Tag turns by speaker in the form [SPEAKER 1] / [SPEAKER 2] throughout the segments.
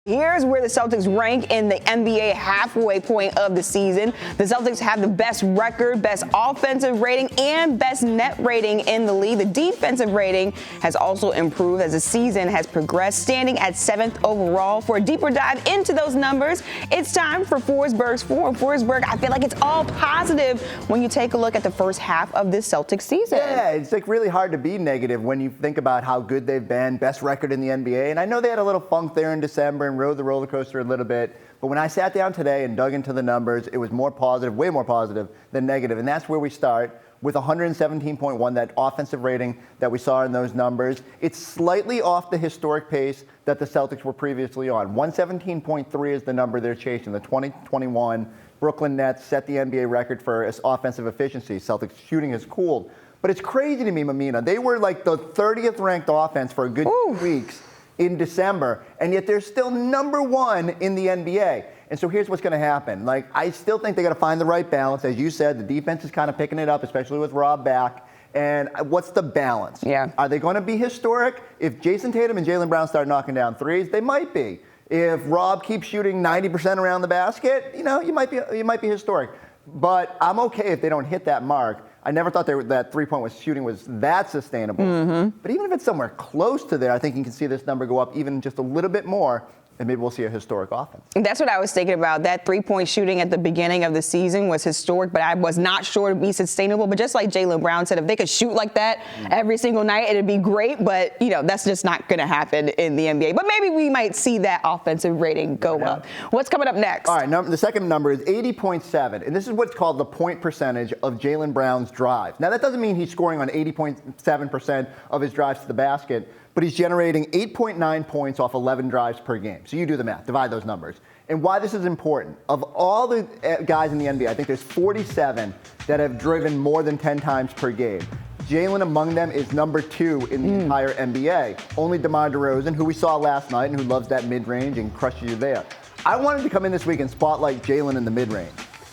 [SPEAKER 1] Here's where the Celtics rank in the NBA halfway point of the season. The Celtics have the best record, best offensive rating, and best net rating in the league. The defensive rating has also improved as the season has progressed, standing at 7th overall. For a deeper dive into those numbers, it's time for Forsberg's Forum. Forsberg, I feel like it's all positive when you take a look at the first half of this Celtics season.
[SPEAKER 2] Yeah, it's like really hard to be negative when you think about how good they've been, best record in the NBA. And I know they had a little funk there in December and rode the roller coaster a little bit, but when I sat down today and dug into the numbers, it was more positive, way more positive than negative, and that's where we start with 117.1, that offensive rating that we saw in those numbers. It's slightly off the historic pace that the Celtics were previously on. 117.3 is the number they're chasing. The 2021 Brooklyn Nets set the NBA record for offensive efficiency. Celtics shooting has cooled. But it's crazy to me, Mamina. They were like the 30th ranked offense for a good 2 weeks in December, and yet they're still number one in the NBA. And so here's what's going to happen. Like, I still think they got to find the right balance. As you said, the defense is kind of picking it up, especially with Rob back. And what's the balance?
[SPEAKER 1] Yeah.
[SPEAKER 2] Are they going to be historic? If Jayson Tatum and Jaylen Brown start knocking down threes, they might be. If Rob keeps shooting 90% around the basket, you might be historic. But I'm okay if they don't hit that mark. I never thought that three-point shooting was that sustainable. Mm-hmm. But even if it's somewhere close to there, I think you can see this number go up even just a little bit more, and maybe we'll see a historic offense.
[SPEAKER 1] That's what I was thinking about. That three-point shooting at the beginning of the season was historic, but I was not sure to be sustainable. But just like Jaylen Brown said, if they could shoot like that every single night, it'd be great. But, that's just not going to happen in the NBA. But maybe we might see that offensive rating go up. What's coming up next?
[SPEAKER 2] All right, the second number is 80.7, and this is what's called the point percentage of Jaylen Brown's drives. Now, that doesn't mean he's scoring on 80.7% of his drives to the basket, but he's generating 8.9 points off 11 drives per game. So you do the math, divide those numbers. And why this is important, of all the guys in the NBA, I think there's 47 that have driven more than 10 times per game. Jaylen among them is number 2 in the entire NBA. Only DeMar DeRozan, who we saw last night and who loves that mid-range and crushes you there. I wanted to come in this week and spotlight Jaylen in the mid-range.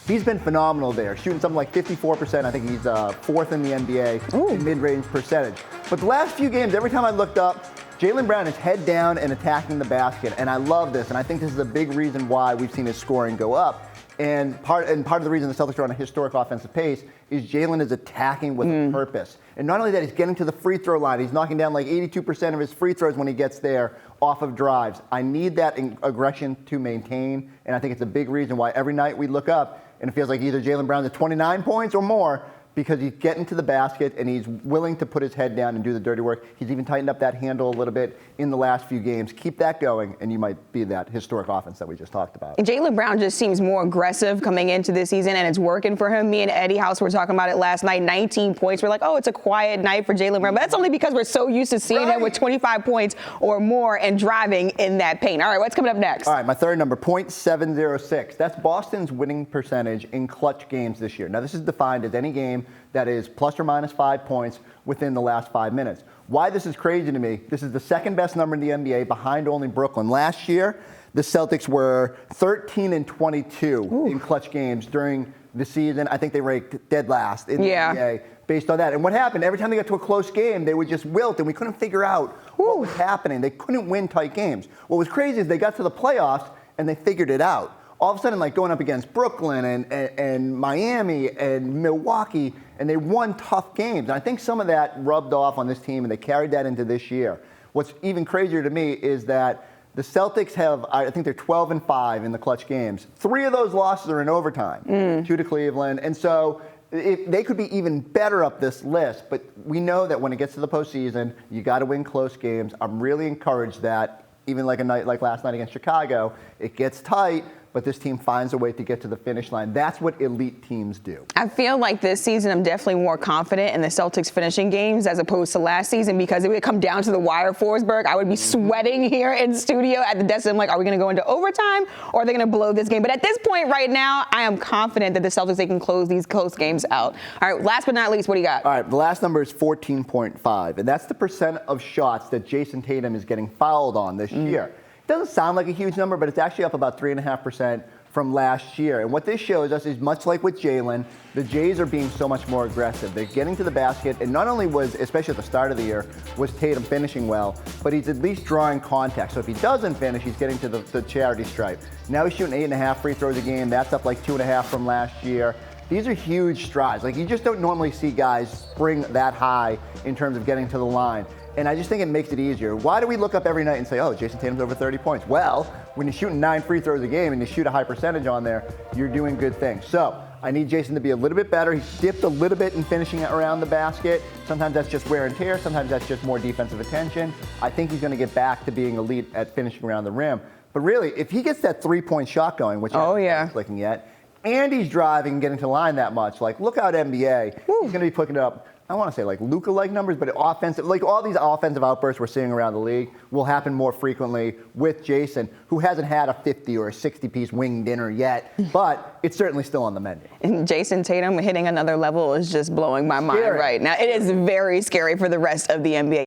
[SPEAKER 2] He's been phenomenal there, shooting something like 54%. I think he's 4th in the NBA in mid-range percentage. But the last few games, every time I looked up, Jaylen Brown is head down and attacking the basket, and I love this, and I think this is a big reason why we've seen his scoring go up. And part of the reason the Celtics are on a historic offensive pace is Jaylen is attacking with a purpose. And not only that, he's getting to the free throw line. He's knocking down like 82% of his free throws when he gets there off of drives. I need that aggression to maintain, and I think it's a big reason why every night we look up and it feels like either Jaylen Brown's at 29 points or more, because he's getting to the basket and he's willing to put his head down and do the dirty work. He's even tightened up that handle a little bit in the last few games. Keep that going, and you might be that historic offense that we just talked about.
[SPEAKER 1] And Jaylen Brown just seems more aggressive coming into this season, and it's working for him. Me and Eddie House were talking about it last night. 19 points. We're like, oh, it's a quiet night for Jaylen Brown. But that's only because we're so used to seeing him with 25 points or more and driving in that paint. All right, what's coming up next?
[SPEAKER 2] All right, my third number, .706. That's Boston's winning percentage in clutch games this year. Now, this is defined as any game that is plus or minus 5 points within the last 5 minutes. Why this is crazy to me, this is the second best number in the NBA behind only Brooklyn. Last year, the Celtics were 13-22 in clutch games during the season. I think they ranked dead last in the NBA based on that. And what happened, every time they got to a close game, they would just wilt, and we couldn't figure out what was happening. They couldn't win tight games. What was crazy is they got to the playoffs, and they figured it out. All of a sudden, like going up against Brooklyn and Miami and Milwaukee, and they won tough games. And I think some of that rubbed off on this team, and they carried that into this year. What's even crazier to me is that the Celtics have, I think they're 12-5 in the clutch games. 3 of those losses are in overtime, 2 to Cleveland. And so they could be even better up this list. But we know that when it gets to the postseason, you got to win close games. I'm really encouraged that even like a night like last night against Chicago, it gets tight, but this team finds a way to get to the finish line. That's what elite teams do.
[SPEAKER 1] I feel like this season I'm definitely more confident in the Celtics finishing games as opposed to last season, because it would come down to the wire, Forsberg. I would be sweating here in studio at the desk. I'm like, are we going to go into overtime, or are they going to blow this game? But at this point right now, I am confident that the Celtics, they can close these close games out. All right, last but not least, what do you got?
[SPEAKER 2] All right, the last number is 14.5, and that's the percent of shots that Jayson Tatum is getting fouled on this year. It doesn't sound like a huge number, but it's actually up about 3.5% from last year. And what this shows us is much like with Jaylen, the Jays are being so much more aggressive. They're getting to the basket, and not only was, especially at the start of the year, was Tatum finishing well, but he's at least drawing contact. So if he doesn't finish, he's getting to the charity stripe. Now he's shooting 8.5 free throws a game. That's up like 2.5 from last year. These are huge strides. Like, you just don't normally see guys spring that high in terms of getting to the line. And I just think it makes it easier. Why do we look up every night and say, oh, Jayson Tatum's over 30 points? Well, when you're shooting 9 free throws a game and you shoot a high percentage on there, you're doing good things. So I need Jayson to be a little bit better. He's dipped a little bit in finishing around the basket. Sometimes that's just wear and tear. Sometimes that's just more defensive attention. I think he's going to get back to being elite at finishing around the rim. But really, if he gets that three-point shot going, which I'm clicking yet, and he's driving and getting to the line that much, like, look out NBA. Woo. He's going to be picking up, I want to say like Luka-like numbers, but offensive, like all these offensive outbursts we're seeing around the league will happen more frequently with Jayson, who hasn't had a 50 or a 60-piece wing dinner yet, but it's certainly still on the menu.
[SPEAKER 1] And Jayson Tatum hitting another level is just blowing my mind right now. It is very scary for the rest of the NBA.